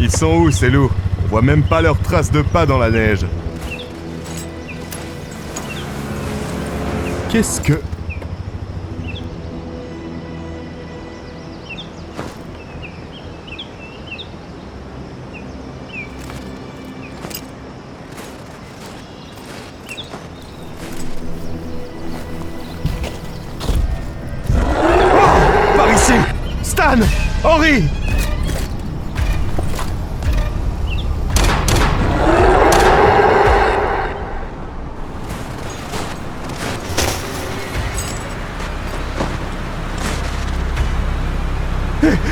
Ils sont où ces loups? On voit même pas leurs traces de pas dans la neige. Qu'est-ce que... Par ici! Stan! Henry!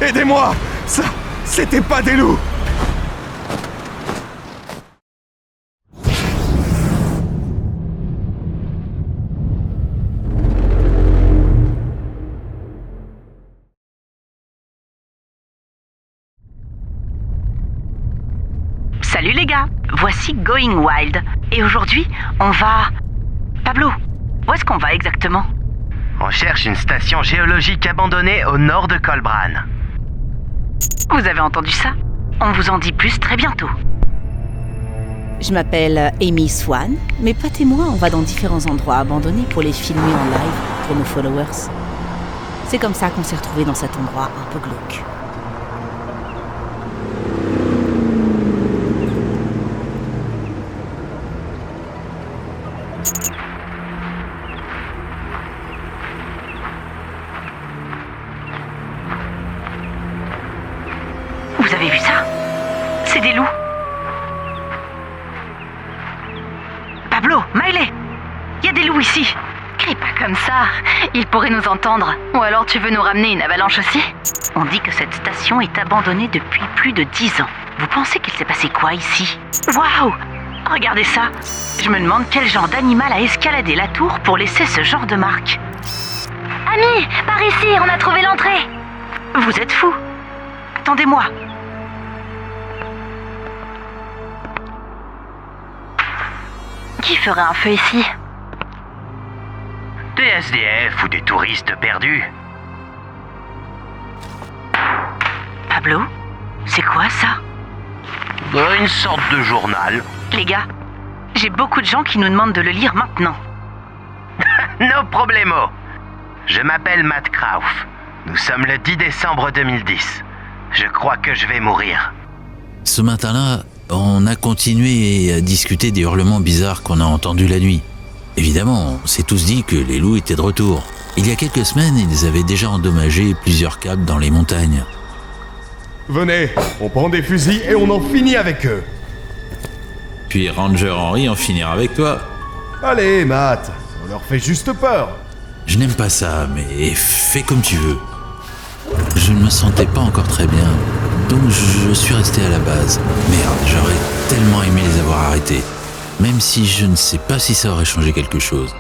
Aidez-moi! Ça, c'était pas des loups! Salut les gars, voici Going Wild. Et aujourd'hui, on va... Pablo, où est-ce qu'on va exactement? On cherche une station géologique abandonnée au nord de Colbran. Vous avez entendu ça? On vous en dit plus très bientôt. Je m'appelle Amy Swan. Mes potes et moi, on va dans différents endroits abandonnés pour les filmer en live pour nos followers. C'est comme ça qu'on s'est retrouvés dans cet endroit un peu glauque. Vous avez vu ça? C'est des loups. Pablo, Miley, il y a des loups ici. Crie pas comme ça, ils pourraient nous entendre. Ou alors tu veux nous ramener une avalanche aussi? On dit que cette station est abandonnée depuis plus de 10 ans. Vous pensez qu'il s'est passé quoi ici? Waouh! Regardez ça. Je me demande quel genre d'animal a escaladé la tour pour laisser ce genre de marque. Ami, par ici, on a trouvé l'entrée. Vous êtes fous. Attendez-moi. Qui ferait un feu ici? Des SDF ou des touristes perdus. Pablo, c'est quoi ça? Une sorte de journal. Les gars, j'ai beaucoup de gens qui nous demandent de le lire maintenant. No problemo. Je m'appelle Matt Krauf. Nous sommes le 10 décembre 2010. Je crois que je vais mourir. Ce matin-là, on a continué à discuter des hurlements bizarres qu'on a entendus la nuit. Évidemment, on s'est tous dit que les loups étaient de retour. Il y a quelques semaines, ils avaient déjà endommagé plusieurs câbles dans les montagnes. Venez, on prend des fusils et on en finit avec eux. Puis Ranger Henry en finira avec toi. Allez, Matt, on leur fait juste peur. Je n'aime pas ça, mais fais comme tu veux. Je ne me sentais pas encore très bien, donc je suis resté à la base. Merde, j'aurais tellement aimé les avoir arrêtés, même si je ne sais pas si ça aurait changé quelque chose.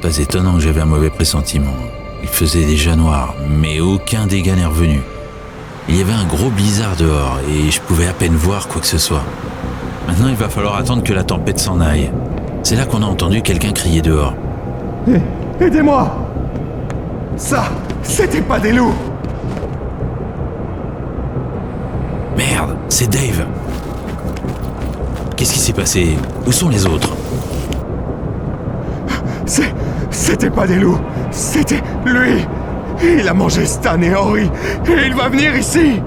Pas étonnant que j'avais un mauvais pressentiment. Il faisait déjà noir, mais aucun dégât n'est revenu. Il y avait un gros blizzard dehors et je pouvais à peine voir quoi que ce soit. Maintenant, il va falloir attendre que la tempête s'en aille. C'est là qu'on a entendu quelqu'un crier dehors. Aidez-moi! Ça, c'était pas des loups! Merde, c'est Dave! Qu'est-ce qui s'est passé? Où sont les autres? C'était pas des loups, c'était lui! Il a mangé Stan et Henry, et il va venir ici!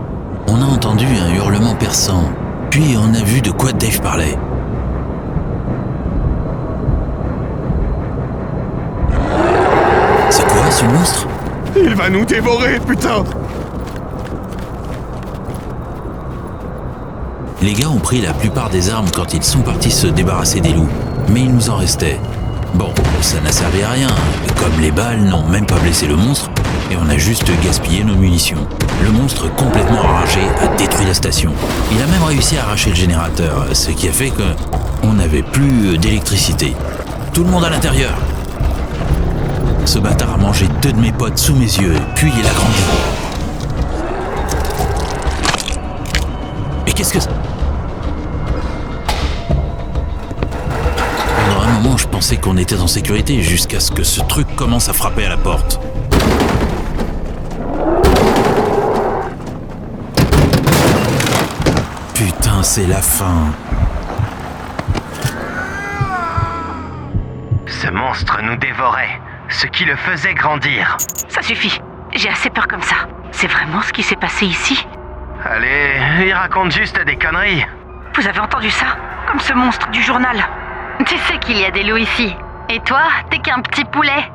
On a entendu un hurlement perçant, puis on a vu de quoi Dave parlait. C'est quoi ce monstre? Il va nous dévorer, putain! Les gars ont pris la plupart des armes quand ils sont partis se débarrasser des loups, mais il nous en restait. Bon, ça n'a servi à rien, comme les balles n'ont même pas blessé le monstre, et on a juste gaspillé nos munitions. Le monstre, complètement enragé, a détruit la station. Il a même réussi à arracher le générateur, ce qui a fait qu'on n'avait plus d'électricité. Tout le monde à l'intérieur. Ce bâtard a mangé 2 de mes potes sous mes yeux, puis il a grandi. Mais qu'est-ce que c'est? Pendant un moment, je pensais qu'on était en sécurité, jusqu'à ce que ce truc commence à frapper à la porte. putain, c'est la fin. Ce monstre nous dévorait, ce qui le faisait grandir. Ça suffit. J'ai assez peur comme ça. C'est vraiment ce qui s'est passé ici? Allez, il raconte juste des conneries. Vous avez entendu ça? Comme ce monstre du journal. Tu sais qu'il y a des loups ici. Et toi, t'es qu'un petit poulet.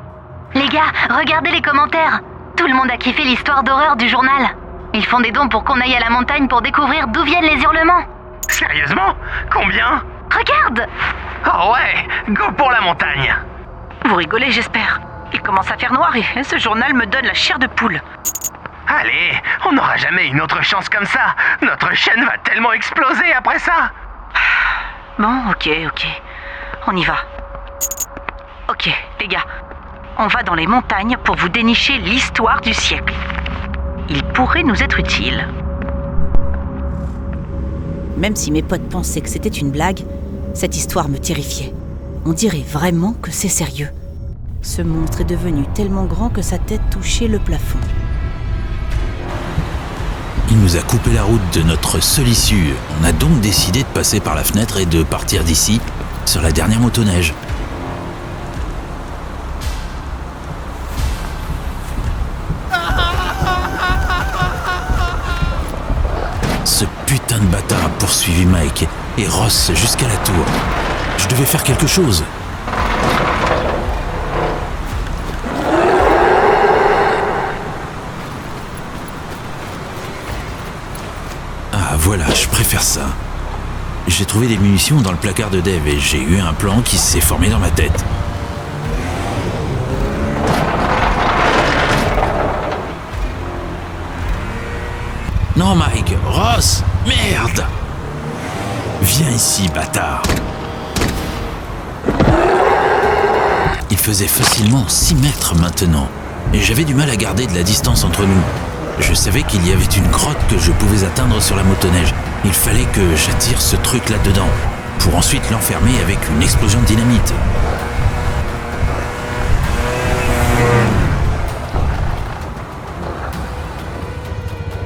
Les gars, regardez les commentaires. Tout le monde a kiffé l'histoire d'horreur du journal. Ils font des dons pour qu'on aille à la montagne pour découvrir d'où viennent les hurlements. Sérieusement? Combien? Regarde! Oh ouais, go pour la montagne. Vous rigolez, j'espère. Il commence à faire noir et ce journal me donne la chair de poule. Allez, on n'aura jamais une autre chance comme ça. Notre chaîne va tellement exploser après ça. Bon, ok. On y va. Ok, les gars. On va dans les montagnes pour vous dénicher l'histoire du siècle. Il pourrait nous être utile. Même si mes potes pensaient que c'était une blague, cette histoire me terrifiait. On dirait vraiment que c'est sérieux. Ce monstre est devenu tellement grand que sa tête touchait le plafond. Il nous a coupé la route de notre seule issue. On a donc décidé de passer par la fenêtre et de partir d'ici sur la dernière motoneige. Ce putain de bâtard a poursuivi Mike et Ross jusqu'à la tour. Je devais faire quelque chose. Ah voilà, je préfère ça. J'ai trouvé des munitions dans le placard de Dave et j'ai eu un plan qui s'est formé dans ma tête. Non Mike, Ross, merde! Viens ici, bâtard! Il faisait facilement 6 mètres maintenant, et j'avais du mal à garder de la distance entre nous. Je savais qu'il y avait une grotte que je pouvais atteindre sur la motoneige. Il fallait que j'attire ce truc là-dedans, pour ensuite l'enfermer avec une explosion de dynamite.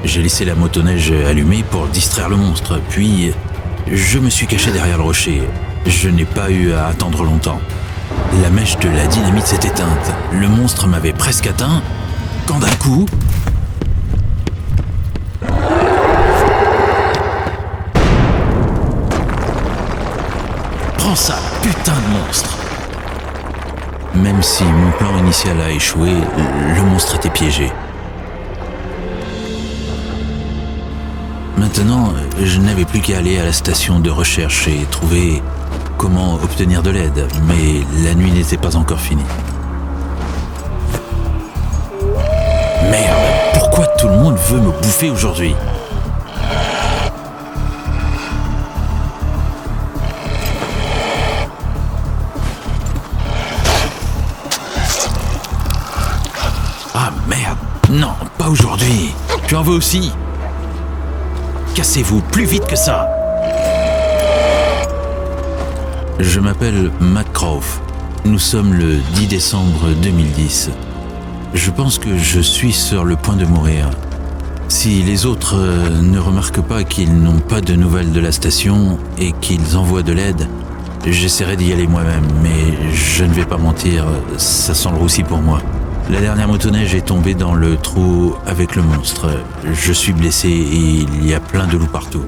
J'ai laissé la motoneige allumée pour distraire le monstre, puis je me suis caché derrière le rocher. Je n'ai pas eu à attendre longtemps. La mèche de la dynamite s'est éteinte. Le monstre m'avait presque atteint, quand d'un coup... Prends ça, putain de monstre! Même si mon plan initial a échoué, le monstre était piégé. Maintenant, je n'avais plus qu'à aller à la station de recherche et trouver comment obtenir de l'aide, mais la nuit n'était pas encore finie. Merde, pourquoi tout le monde veut me bouffer aujourd'hui ? Ah merde, non, pas aujourd'hui. Tu en veux aussi ? Cassez-vous plus vite que ça. Je m'appelle Matt Croft. Nous sommes le 10 décembre 2010. Je pense que je suis sur le point de mourir. Si les autres ne remarquent pas qu'ils n'ont pas de nouvelles de la station et qu'ils envoient de l'aide, j'essaierai d'y aller moi-même, mais je ne vais pas mentir, ça sent le roussi pour moi. La dernière motoneige est tombée dans le trou avec le monstre. Je suis blessé et il y a plein de loups partout.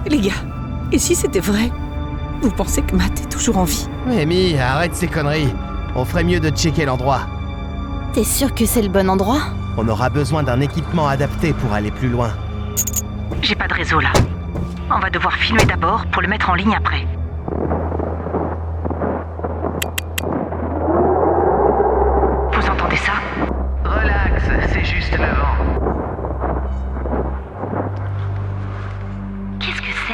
Les gars, et si c'était vrai? Vous pensez que Matt est toujours en vie? Amy, arrête ces conneries. On ferait mieux de checker l'endroit. T'es sûr que c'est le bon endroit? On aura besoin d'un équipement adapté pour aller plus loin. J'ai pas de réseau là. On va devoir filmer d'abord pour le mettre en ligne après. Vous entendez ça? Relax, c'est juste le vent. Qu'est-ce que c'est?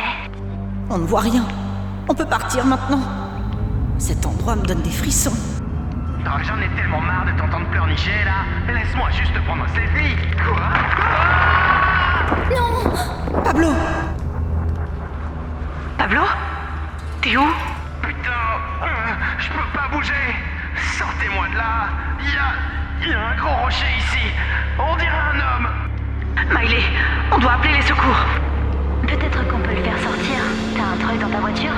On ne voit rien. On peut partir maintenant. Cet endroit me donne des frissons. Oh, j'en ai tellement marre de t'entendre pleurnicher là. Laisse-moi juste prendre un selfie. Quoi? Pablo! Pablo? T'es où? Putain, je peux pas bouger. Sortez-moi de là. Il y a un gros rocher ici. On dirait un homme. Miley, on doit appeler les secours. Peut-être qu'on peut le faire sortir. T'as un truc dans ta voiture?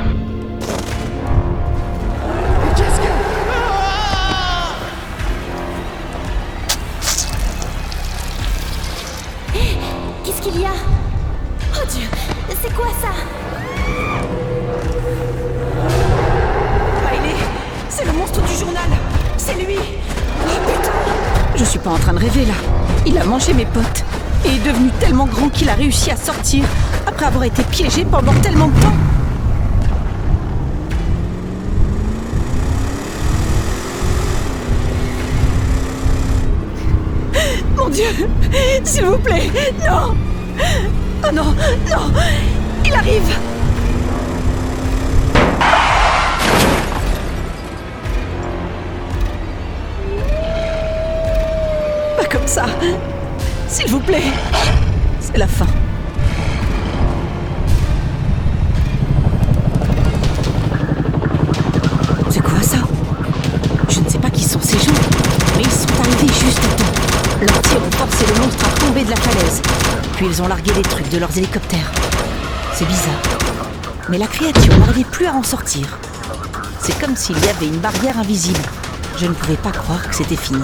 Qu'est-ce que... Qu'est-ce qu'il y a? Oh Dieu, c'est quoi ça? Miley, c'est le monstre du journal. C'est lui. Oh putain. Je suis pas en train de rêver là. Il a mangé mes potes et est devenu tellement grand qu'il a réussi à sortir après avoir été piégé pendant tellement de temps. Mon Dieu, s'il vous plaît, non. Oh non, non, il arrive. Pas comme ça. S'il vous plaît. C'est la fin. C'est quoi ça? Je ne sais pas qui sont ces gens, mais ils sont arrivés juste à temps. Leurs tirs ont forcé le monstre à tomber de la falaise. Puis ils ont largué des trucs de leurs hélicoptères. C'est bizarre. Mais la créature n'arrivait plus à en sortir. C'est comme s'il y avait une barrière invisible. Je ne pouvais pas croire que c'était fini.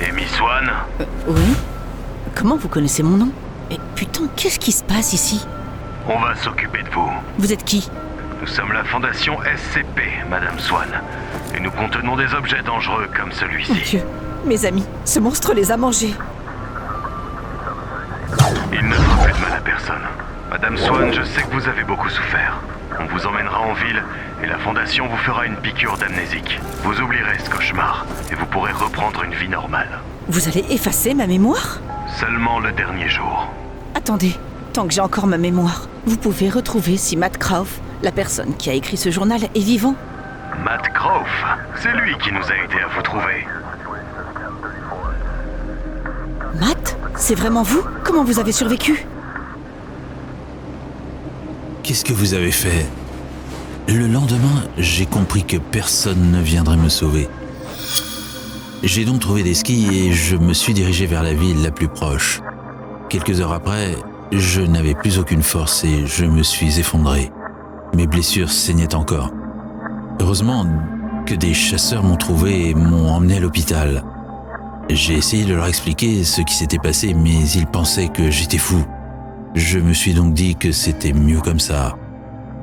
Amy Swan? Oui? Comment vous connaissez mon nom? Et putain, qu'est-ce qui se passe ici? On va s'occuper de vous. Vous êtes qui? Nous sommes la fondation SCP, Madame Swan. Et nous contenons des objets dangereux comme Mon celui-ci. Dieu, mes amis, ce monstre les a mangés. Il ne fera plus de mal à personne. Madame Swan, je sais que vous avez beaucoup souffert. On vous emmènera en ville et la fondation vous fera une piqûre d'amnésique. Vous oublierez ce cauchemar et vous pourrez reprendre une vie normale. Vous allez effacer ma mémoire? Seulement le dernier jour. Attendez, tant que j'ai encore ma mémoire, vous pouvez retrouver si Matt Krauff, la personne qui a écrit ce journal, est vivant. Matt Krauff, c'est lui qui nous a aidés à vous trouver. Matt? C'est vraiment vous? Comment vous avez survécu? Qu'est-ce que vous avez fait? Le lendemain, j'ai compris que personne ne viendrait me sauver. J'ai donc trouvé des skis et je me suis dirigé vers la ville la plus proche. Quelques heures après, je n'avais plus aucune force et je me suis effondré. Mes blessures saignaient encore. Heureusement que des chasseurs m'ont trouvé et m'ont emmené à l'hôpital. J'ai essayé de leur expliquer ce qui s'était passé, mais ils pensaient que j'étais fou. Je me suis donc dit que c'était mieux comme ça.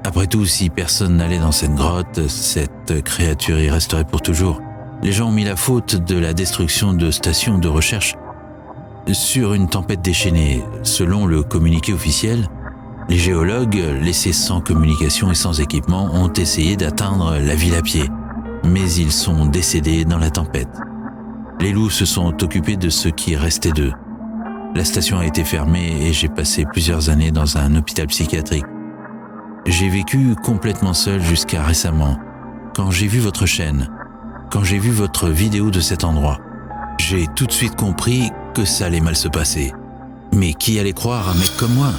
Après tout, si personne n'allait dans cette grotte, cette créature y resterait pour toujours. Les gens ont mis la faute de la destruction de stations de recherche sur une tempête déchaînée. Selon le communiqué officiel, les géologues, laissés sans communication et sans équipement, ont essayé d'atteindre la ville à pied. Mais ils sont décédés dans la tempête. Les loups se sont occupés de ce qui restait d'eux. La station a été fermée et j'ai passé plusieurs années dans un hôpital psychiatrique. J'ai vécu complètement seul jusqu'à récemment. Quand j'ai vu votre chaîne, quand j'ai vu votre vidéo de cet endroit, j'ai tout de suite compris que ça allait mal se passer. Mais qui allait croire un mec comme moi?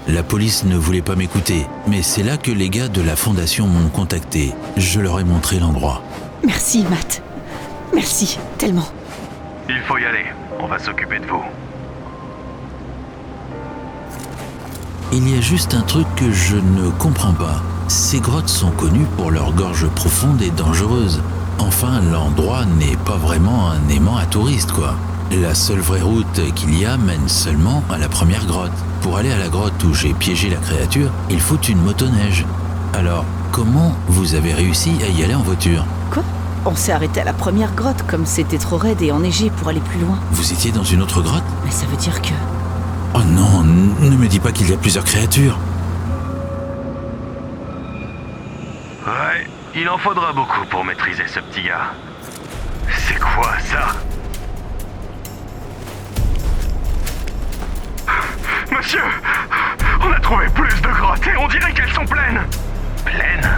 La police ne voulait pas m'écouter, mais c'est là que les gars de la fondation m'ont contacté. Je leur ai montré l'endroit. Merci, Matt. Merci, tellement. Il faut y aller, on va s'occuper de vous. Il y a juste un truc que je ne comprends pas. Ces grottes sont connues pour leurs gorges profondes et dangereuses. Enfin, l'endroit n'est pas vraiment un aimant à touristes, quoi. La seule vraie route qu'il y a mène seulement à la première grotte. Pour aller à la grotte où j'ai piégé la créature, il faut une motoneige. Alors, comment vous avez réussi à y aller en voiture? Quoi? On s'est arrêté à la première grotte, comme c'était trop raide et enneigé pour aller plus loin. Vous étiez dans une autre grotte? Mais ça veut dire que... Oh non, ne me dis pas qu'il y a plusieurs créatures. Ouais, il en faudra beaucoup pour maîtriser ce petit gars. C'est quoi ça? Monsieur, on a trouvé plus de grottes et on dirait qu'elles sont pleines. Pleines?